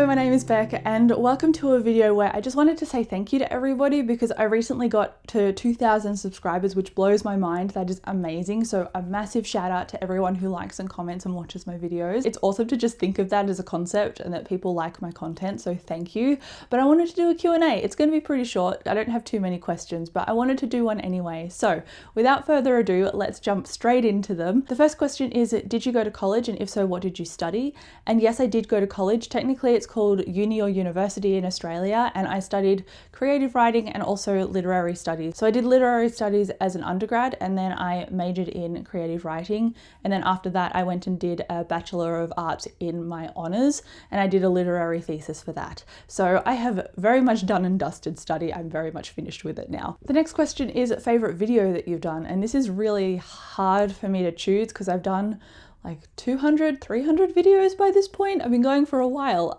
Hello, my name is Beck and welcome to a video where I just wanted to say thank you to everybody because I recently got to 2,000 subscribers, which blows my mind. That is amazing. So a massive shout out to everyone who likes and comments and watches my videos. It's awesome to just think of that as a concept and that people like my content, so thank you. But I wanted to do a Q&A. It's going to be pretty short. I don't have too many questions, but I wanted to do one anyway. So without further ado, let's jump straight into them. The first question is, did you go to college? And if so, what did you study? And yes, I did go to college. Technically, it's called uni or university in Australia, and I studied creative writing and also literary studies. So I did literary studies as an undergrad, and then I majored in creative writing. And then after that, I went and did a Bachelor of Arts in my honours, and I did a literary thesis for that. So I have very much done and dusted study. I'm very much finished with it now. The next question is favourite video that you've done, and this is really hard for me to choose because I've done like 200, 300 videos by this point. I've been going for a while.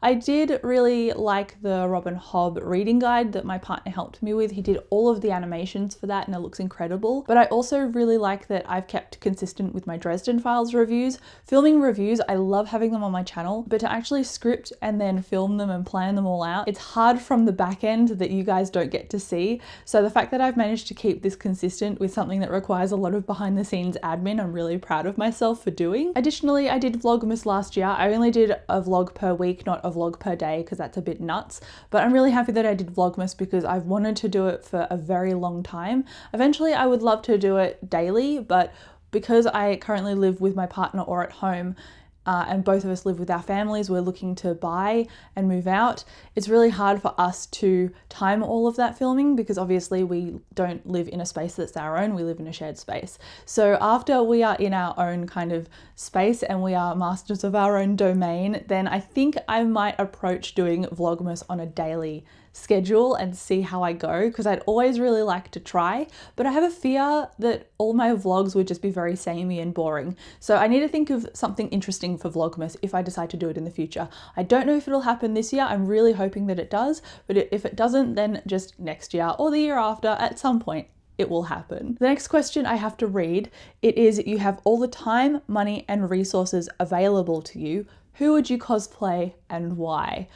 I did really like the Robin Hobb reading guide that my partner helped me with. He did all of the animations for that and it looks incredible. But I also really like that I've kept consistent with my Dresden Files reviews. Filming reviews, I love having them on my channel, but to actually script and then film them and plan them all out, it's hard from the back end that you guys don't get to see. So the fact that I've managed to keep this consistent with something that requires a lot of behind the scenes admin, I'm really proud of myself for doing. Additionally, I did Vlogmas last year. I only did a vlog per week, not a vlog per day, because that's a bit nuts. But I'm really happy that I did Vlogmas because I've wanted to do it for a very long time. Eventually, I would love to do it daily, but because I currently live with my partner or at home, and both of us live with our families, we're looking to buy and move out. It's really hard for us to time all of that filming because obviously we don't live in a space that's our own, we live in a shared space. So after we are in our own kind of space and we are masters of our own domain, then I think I might approach doing Vlogmas on a daily schedule and see how I go, because I'd always really like to try, but I have a fear that all my vlogs would just be very samey and boring. So I need to think of something interesting for Vlogmas if I decide to do it in the future. I don't know if it'll happen this year. I'm really hoping that it does, but if it doesn't, then just next year or the year after at some point it will happen. The next question I have to read, it is, you have all the time, money and resources available to you. Who would you cosplay and why?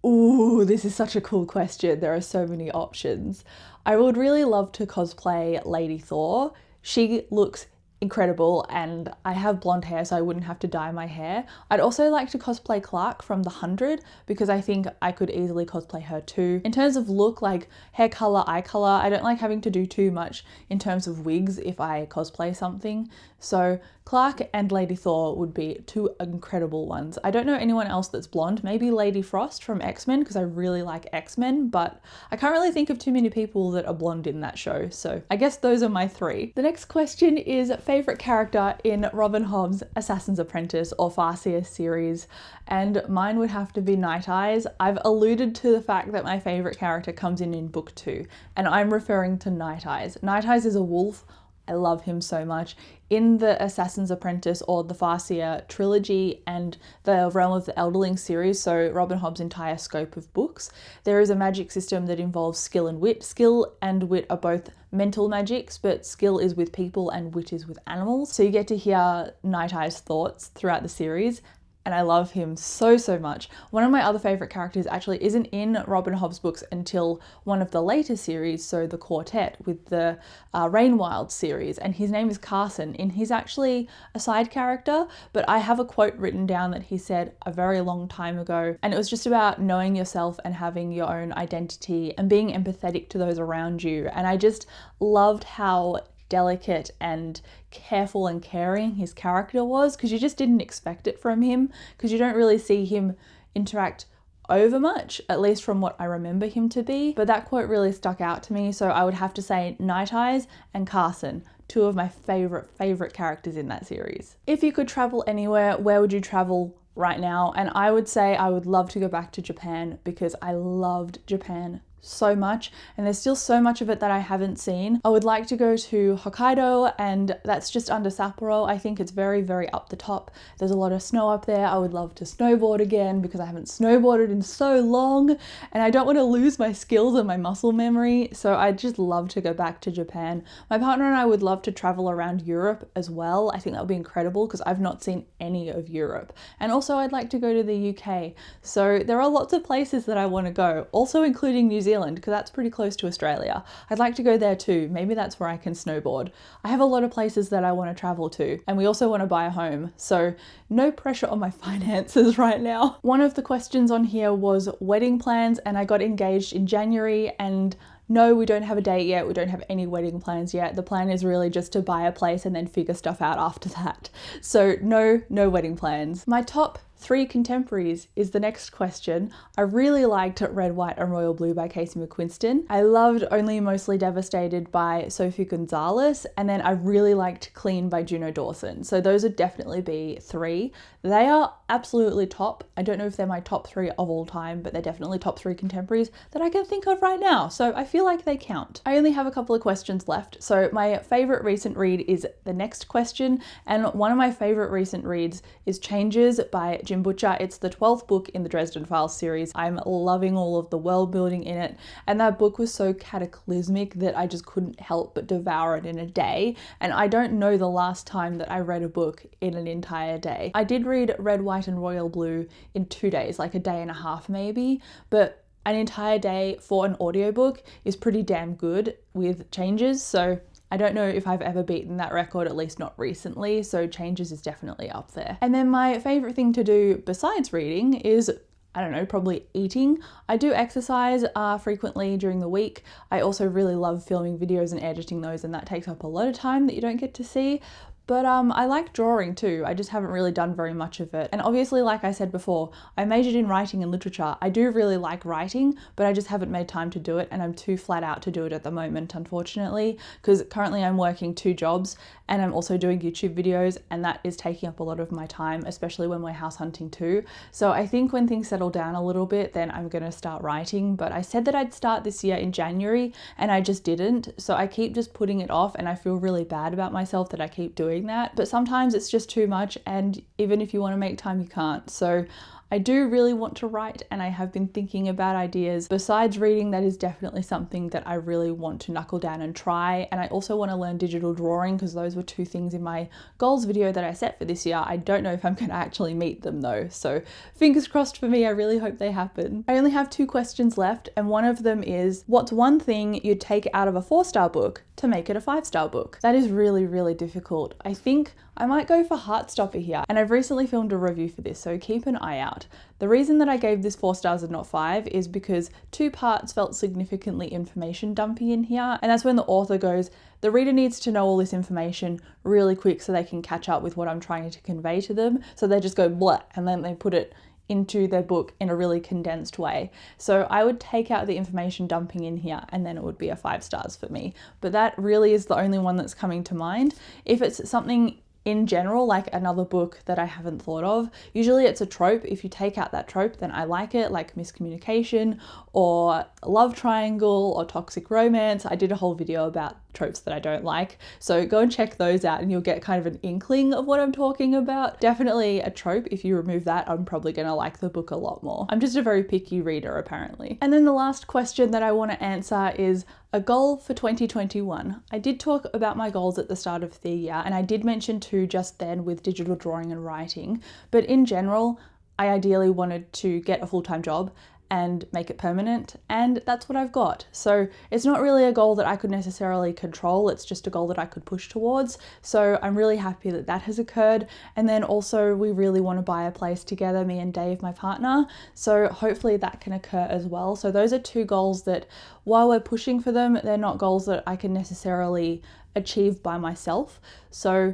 Ooh, this is such a cool question. There are so many options. I would really love to cosplay Lady Thor. She looks incredible and I have blonde hair, so I wouldn't have to dye my hair. I'd also like to cosplay Clark from The 100 because I think I could easily cosplay her too. In terms of look, like hair color, eye color, I don't like having to do too much in terms of wigs if I cosplay something. So Clark and Lady Thor would be two incredible ones. I don't know anyone else that's blonde, maybe Lady Frost from X-Men because I really like X-Men, but I can't really think of too many people that are blonde in that show. So I guess those are my three. The next question is favorite character in Robin Hobb's Assassin's Apprentice or Farseer series, and mine would have to be Night Eyes. I've alluded to the fact that my favorite character comes in book 2, and I'm referring to Night Eyes. Night Eyes is a wolf. I love him so much. In the Assassin's Apprentice or the Farseer trilogy and the Realm of the Elderling series, so Robin Hobb's entire scope of books, there is a magic system that involves skill and wit. Skill and wit are both mental magics, but skill is with people and wit is with animals. So you get to hear Night Eye's thoughts throughout the series, and I love him so much. One of my other favorite characters actually isn't in Robin Hobb's books until one of the later series, so the Quartet with the Rainwild series, and his name is Carson, and he's actually a side character, but I have a quote written down that he said a very long time ago, and it was just about knowing yourself and having your own identity and being empathetic to those around you, and I just loved how delicate and careful and caring his character was, because you just didn't expect it from him, because you don't really see him interact over much, at least from what I remember him to be. But that quote really stuck out to me, so I would have to say Night Eyes and Carson, two of my favorite characters in that series. If you could travel anywhere, where would you travel right now? And I would say I would love to go back to Japan because I loved Japan so much, and there's still so much of it that I haven't seen. I would like to go to Hokkaido, and that's just under Sapporo. I think it's very, very up the top. There's a lot of snow up there. I would love to snowboard again because I haven't snowboarded in so long, and I don't want to lose my skills and my muscle memory, so I'd just love to go back to Japan. My partner and I would love to travel around Europe as well. I think that would be incredible because I've not seen any of Europe. And also I'd like to go to the UK. So there are lots of places that I want to go, also including New Zealand, because that's pretty close to Australia. I'd like to go there too. Maybe that's where I can snowboard. I have a lot of places that I want to travel to, and we also want to buy a home. So no pressure on my finances right now. One of the questions on here was wedding plans, and I got engaged in January, and no, we don't have a date yet. We don't have any wedding plans yet. The plan is really just to buy a place and then figure stuff out after that. So no wedding plans. My top 3 contemporaries is the next question. I really liked Red, White and Royal Blue by Casey McQuiston. I loved Only Mostly Devastated by Sophie Gonzalez, and then I really liked Clean by Juno Dawson. So those would definitely be 3. They are absolutely top. I don't know if they're my top 3 of all time, but they're definitely top 3 contemporaries that I can think of right now. So I feel like they count. I only have a couple of questions left. So my favorite recent read is the next question, and one of my favorite recent reads is Changes by Jim Butcher. It's the 12th book in the Dresden Files series. I'm loving all of the world building in it, and that book was so cataclysmic that I just couldn't help but devour it in a day, and I don't know the last time that I read a book in an entire day. I did read Red, White and Royal Blue in 2 days, like a day and a half maybe, but an entire day for an audiobook is pretty damn good with Changes, so I don't know if I've ever beaten that record, at least not recently, so Changes is definitely up there. And then my favorite thing to do besides reading is, I don't know, probably eating. I do exercise frequently during the week. I also really love filming videos and editing those, and that takes up a lot of time that you don't get to see. But I like drawing too. I just haven't really done very much of it. And obviously, like I said before, I majored in writing and literature. I do really like writing, but I just haven't made time to do it, and I'm too flat out to do it at the moment, unfortunately, because currently I'm working 2 jobs and I'm also doing YouTube videos, and that is taking up a lot of my time, especially when we're house hunting too. So I think when things settle down a little bit, then I'm gonna start writing, but I said that I'd start this year in January and I just didn't. So I keep just putting it off, and I feel really bad about myself that I keep doing that, but sometimes it's just too much, and even if you want to make time, you can't. So I do really want to write, and I have been thinking about ideas. Besides reading, that is definitely something that I really want to knuckle down and try. And I also want to learn digital drawing, because those were 2 things in my goals video that I set for this year. I don't know if I'm going to actually meet them though, so fingers crossed for me. I really hope they happen. I only have 2 questions left, and one of them is, what's one thing you'd take out of a 4-star book to make it a 5-star book? That is really, really difficult. I think I might go for Heartstopper here, and I've recently filmed a review for this, so keep an eye out. The reason that I gave this 4 stars and not 5 is because 2 parts felt significantly information dumpy in here, and that's when the author goes, the reader needs to know all this information really quick so they can catch up with what I'm trying to convey to them, so they just go blah, and then they put it into their book in a really condensed way. So I would take out the information dumping in here, and then it would be a 5 stars for me. But that really is the only one that's coming to mind. If it's something in general, like another book that I haven't thought of, usually it's a trope. If you take out that trope, then I like it, like miscommunication or love triangle or toxic romance. I did a whole video about tropes that I don't like, so go and check those out and you'll get kind of an inkling of what I'm talking about. Definitely a trope. If you remove that, I'm probably gonna like the book a lot more. I'm just a very picky reader, apparently. And then the last question that I want to answer is a goal for 2021. I did talk about my goals at the start of the year, and I did mention 2 just then with digital drawing and writing, but in general, I ideally wanted to get a full-time job and make it permanent, and that's what I've got. So it's not really a goal that I could necessarily control, it's just a goal that I could push towards. So I'm really happy that that has occurred. And then also we really want to buy a place together, me and Dave, my partner. So hopefully that can occur as well. So those are 2 goals that, while we're pushing for them, they're not goals that I can necessarily achieve by myself. So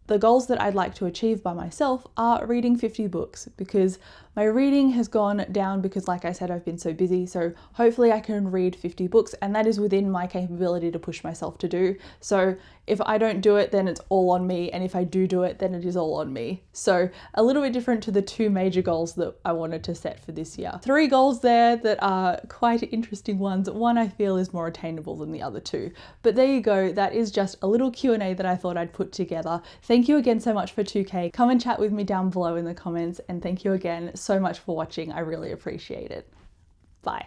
the goals that I'd like to achieve by myself are reading 50 books, because My reading has gone down because, like I said, I've been so busy. So hopefully I can read 50 books, and that is within my capability to push myself to do. So if I don't do it, then it's all on me. And if I do it, then it is all on me. So a little bit different to the two major goals that I wanted to set for this year. 3 goals there that are quite interesting ones. One I feel is more attainable than the other 2. But there you go. That is just a little Q&A that I thought I'd put together. Thank you again so much for 2K. Come and chat with me down below in the comments. And thank you again so much for watching. I really appreciate it. Bye.